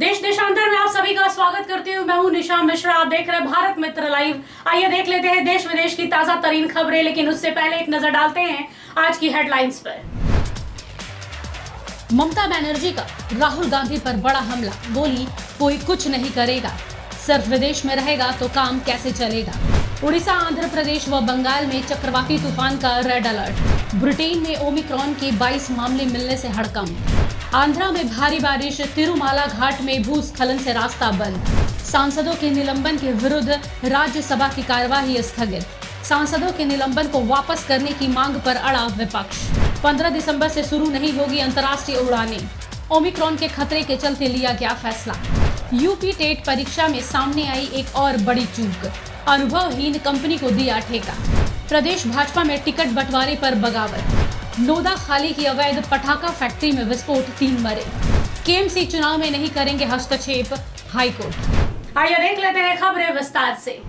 देश देशांतर में आप सभी का स्वागत करती हूँ। मैं हूँ निशा मिश्रा। आप देख रहे हैं भारत मित्र लाइव। आइए देख लेते हैं देश विदेश की ताजा तरीन खबरें, लेकिन उससे पहले एक नजर डालते हैं आज की हेडलाइंस पर। ममता बनर्जी का राहुल गांधी पर बड़ा हमला, बोली कोई कुछ नहीं करेगा, सिर्फ विदेश में रहेगा तो काम कैसे चलेगा। उड़ीसा, आंध्र प्रदेश व बंगाल में चक्रवाती तूफान का रेड अलर्ट। ब्रिटेन में ओमिक्रॉन के 22 मामले मिलने से हड़कंप। आंध्रा में भारी बारिश, तिरुमाला घाट में भूस्खलन से रास्ता बंद। सांसदों के निलंबन के विरुद्ध राज्यसभा की कार्यवाही स्थगित। सांसदों के निलंबन को वापस करने की मांग पर अड़ा विपक्ष। 15 दिसंबर से शुरू नहीं होगी अंतर्राष्ट्रीय उड़ानें। ओमिक्रॉन के खतरे के चलते लिया गया फैसला। यूपी टेट परीक्षा में सामने आई एक और बड़ी चूक, अनुभवहीन कंपनी को दिया ठेका। प्रदेश भाजपा में टिकट बंटवारे पर बगावत। लोधा खाली की अवैध पटाखा फैक्ट्री में विस्फोट, 3 मरे। केएमसी चुनाव में नहीं करेंगे हस्तक्षेप, हाईकोर्ट। आइए देख लेते हैं खबरें विस्तार से।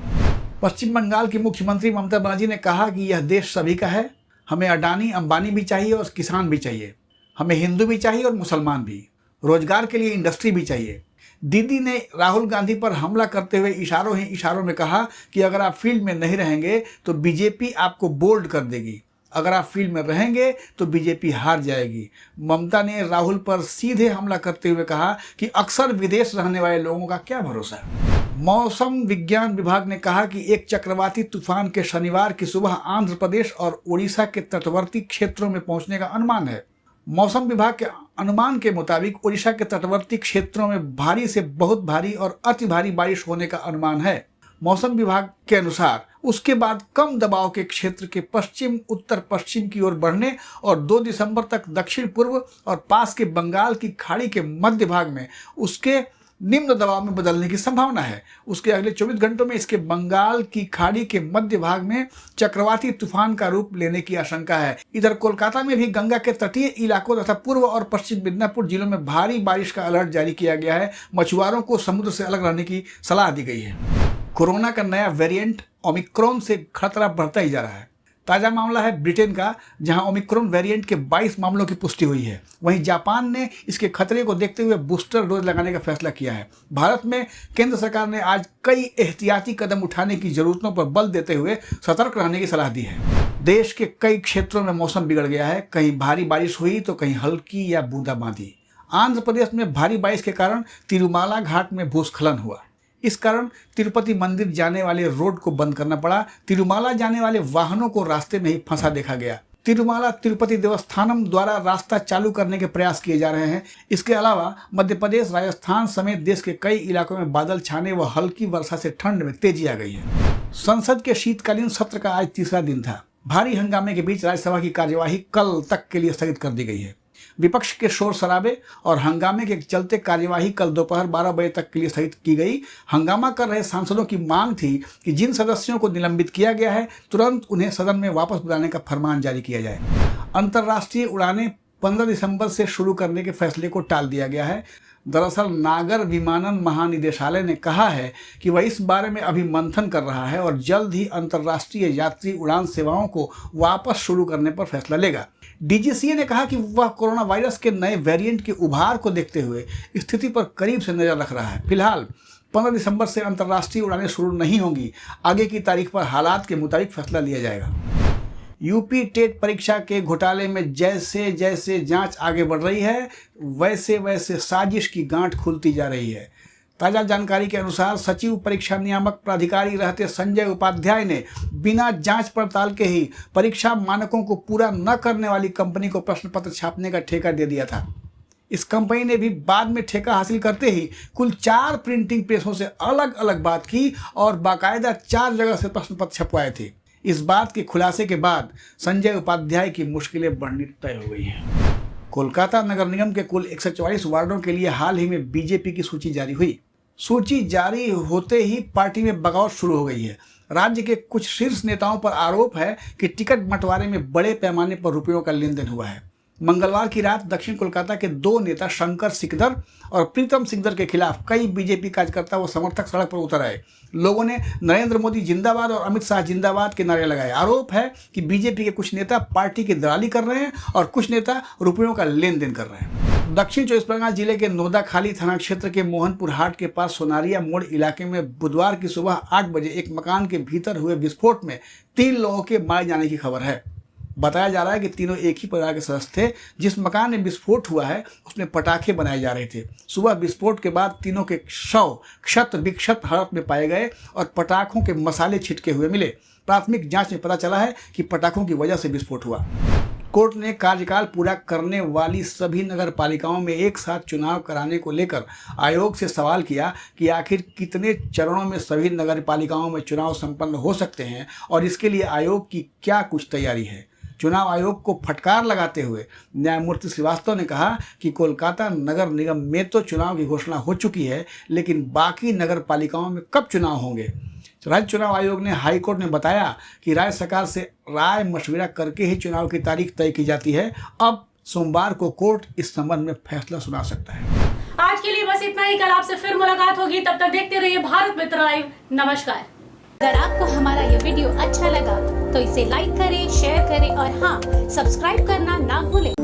पश्चिम बंगाल की मुख्यमंत्री ममता बनर्जी ने कहा कि यह देश सभी का है। हमें अडानी अंबानी भी चाहिए और किसान भी चाहिए। हमें हिंदू भी चाहिए और मुसलमान भी। रोजगार के लिए इंडस्ट्री भी चाहिए। दीदी ने राहुल गांधी पर हमला करते हुए इशारों में कहा कि अगर आप फील्ड में नहीं रहेंगे तो बीजेपी आपको बोल्ड कर देगी, अगर आप फील्ड में रहेंगे तो बीजेपी हार जाएगी। ममता ने राहुल पर सीधे हमला करते हुए कहा कि अक्सर विदेश रहने वाले लोगों का क्या भरोसा है। मौसम विज्ञान विभाग ने कहा कि एक चक्रवाती तूफान के शनिवार की सुबह आंध्र प्रदेश और उड़ीसा के तटवर्ती क्षेत्रों में पहुंचने का अनुमान है। मौसम विभाग के अनुमान के मुताबिक उड़ीसा के तटवर्ती क्षेत्रों में भारी से बहुत भारी और अति भारी बारिश होने का अनुमान है। मौसम विभाग के अनुसार उसके बाद कम दबाव के क्षेत्र के पश्चिम उत्तर पश्चिम की ओर बढ़ने और 2 दिसंबर तक दक्षिण पूर्व और पास के बंगाल की खाड़ी के मध्य भाग में उसके निम्न दबाव में बदलने की संभावना है। उसके अगले 24 घंटों में इसके बंगाल की खाड़ी के मध्य भाग में चक्रवाती तूफान का रूप लेने की आशंका है। इधर कोलकाता में भी गंगा के तटीय इलाकों तथा पूर्व और पश्चिम मिदनापुर जिलों में भारी बारिश का अलर्ट जारी किया गया है। मछुआरों को समुद्र से अलग रहने की सलाह दी गई है। कोरोना का नया वेरिएंट ओमिक्रॉन से खतरा बढ़ता ही जा रहा है। ताज़ा मामला है ब्रिटेन का, जहां ओमिक्रॉन वेरिएंट के 22 मामलों की पुष्टि हुई है। वहीं जापान ने इसके खतरे को देखते हुए बूस्टर डोज लगाने का फैसला किया है। भारत में केंद्र सरकार ने आज कई एहतियाती कदम उठाने की जरूरतों पर बल देते हुए सतर्क रहने की सलाह दी है। देश के कई क्षेत्रों में मौसम बिगड़ गया है। कहीं भारी बारिश हुई तो कहीं हल्की या बूंदाबांदी। आंध्र प्रदेश में भारी बारिश के कारण तिरुमाला घाट में भूस्खलन हुआ। इस कारण तिरुपति मंदिर जाने वाले रोड को बंद करना पड़ा। तिरुमाला जाने वाले वाहनों को रास्ते में ही फंसा देखा गया। तिरुमाला तिरुपति देवस्थानम द्वारा रास्ता चालू करने के प्रयास किए जा रहे हैं। इसके अलावा मध्य प्रदेश, राजस्थान समेत देश के कई इलाकों में बादल छाने व हल्की वर्षा से ठंड में तेजी आ गई है। संसद के शीतकालीन सत्र का आज तीसरा दिन था। भारी हंगामे के बीच राज्यसभा की कार्यवाही कल तक के लिए स्थगित कर दी गई है। विपक्ष के शोर शराबे और हंगामे के चलते कार्यवाही कल दोपहर 12 बजे तक के लिए स्थगित की गई। हंगामा कर रहे सांसदों की मांग थी कि जिन सदस्यों को निलंबित किया गया है तुरंत उन्हें सदन में वापस बुलाने का फरमान जारी किया जाए। अंतर्राष्ट्रीय उड़ानें 15 दिसंबर से शुरू करने के फैसले को टाल दिया गया है। दरअसल नागर विमानन महानिदेशालय ने कहा है कि वह इस बारे में अभी मंथन कर रहा है और जल्द ही अंतर्राष्ट्रीय यात्री उड़ान सेवाओं को वापस शुरू करने पर फैसला लेगा। डीजीसीए ने कहा कि वह कोरोना वायरस के नए वेरिएंट के उभार को देखते हुए स्थिति पर करीब से नजर रख रहा है। फिलहाल 15 दिसंबर से अंतर्राष्ट्रीय उड़ानें शुरू नहीं होंगी। आगे की तारीख पर हालात के मुताबिक फैसला लिया जाएगा। यूपी टेट परीक्षा के घोटाले में जैसे जैसे जांच आगे बढ़ रही है वैसे वैसे साजिश की गांठ खुलती जा रही है। ताज़ा जानकारी के अनुसार सचिव परीक्षा नियामक प्राधिकारी रहते संजय उपाध्याय ने बिना जांच पड़ताल के ही परीक्षा मानकों को पूरा न करने वाली कंपनी को प्रश्न पत्र छापने का ठेका दे दिया था। इस कंपनी ने भी बाद में ठेका हासिल करते ही कुल 4 प्रिंटिंग प्रेसों से अलग अलग बात की और बाकायदा 4 जगह से प्रश्न पत्र छपवाए थे। इस बात के खुलासे के बाद संजय उपाध्याय की मुश्किलें बढ़नी तय हो गई हैं। कोलकाता नगर निगम के कुल 144 वार्डों के लिए हाल ही में बीजेपी की सूची जारी हुई। सूची जारी होते ही पार्टी में बगावत शुरू हो गई है। राज्य के कुछ शीर्ष नेताओं पर आरोप है कि टिकट बंटवारे में बड़े पैमाने पर रुपयों का लेन देन हुआ है। मंगलवार की रात दक्षिण कोलकाता के 2 नेता शंकर सिकदर और प्रीतम सिकदर के खिलाफ कई बीजेपी कार्यकर्ता व समर्थक सड़क पर उतर आए। लोगों ने नरेंद्र मोदी जिंदाबाद और अमित शाह जिंदाबाद के नारे लगाए। आरोप है कि बीजेपी के कुछ नेता पार्टी की दलाली कर रहे हैं और कुछ नेता रुपयों का लेन देन कर रहे हैं। दक्षिण 24 जिले के नोदाखाली थाना क्षेत्र के मोहनपुर हाट के पास सोनारिया मोड़ इलाके में बुधवार की सुबह 8 बजे एक मकान के भीतर हुए विस्फोट में 3 लोगों के मारे जाने की खबर है। बताया जा रहा है कि तीनों एक ही परिवार के सदस्य थे। जिस मकान में विस्फोट हुआ है उसमें पटाखे बनाए जा रहे थे। सुबह विस्फोट के बाद तीनों के शव क्षत विक्षत हालत में पाए गए और पटाखों के मसाले छिटके हुए मिले। प्राथमिक जांच में पता चला है कि पटाखों की वजह से विस्फोट हुआ। कोर्ट ने कार्यकाल पूरा करने वाली सभी नगर पालिकाओं में एक साथ चुनाव कराने को लेकर आयोग से सवाल किया कि आखिर कितने चरणों में सभी नगर पालिकाओं में चुनाव संपन्न हो सकते हैं और इसके लिए आयोग की क्या कुछ तैयारी है। चुनाव आयोग को फटकार लगाते हुए न्यायमूर्ति श्रीवास्तव ने कहा कि कोलकाता नगर निगम में तो चुनाव की घोषणा हो चुकी है, लेकिन बाकी नगर पालिकाओं में कब चुनाव होंगे। राज्य चुनाव आयोग ने हाईकोर्ट में बताया कि राज्य सरकार से राय मशविरा करके ही चुनाव की तारीख तय की जाती है। अब सोमवार को कोर्ट इस संबंध में फैसला सुना सकता है। आज के लिए बस इतना ही। कल आपसे फिर मुलाकात होगी, तब तक देखते रहिए भारत मित्र लाइव। नमस्कार। अगर आपको हमारा ये वीडियो अच्छा लगा तो इसे लाइक करें, शेयर करें और हाँ, सब्सक्राइब करना ना भूलें।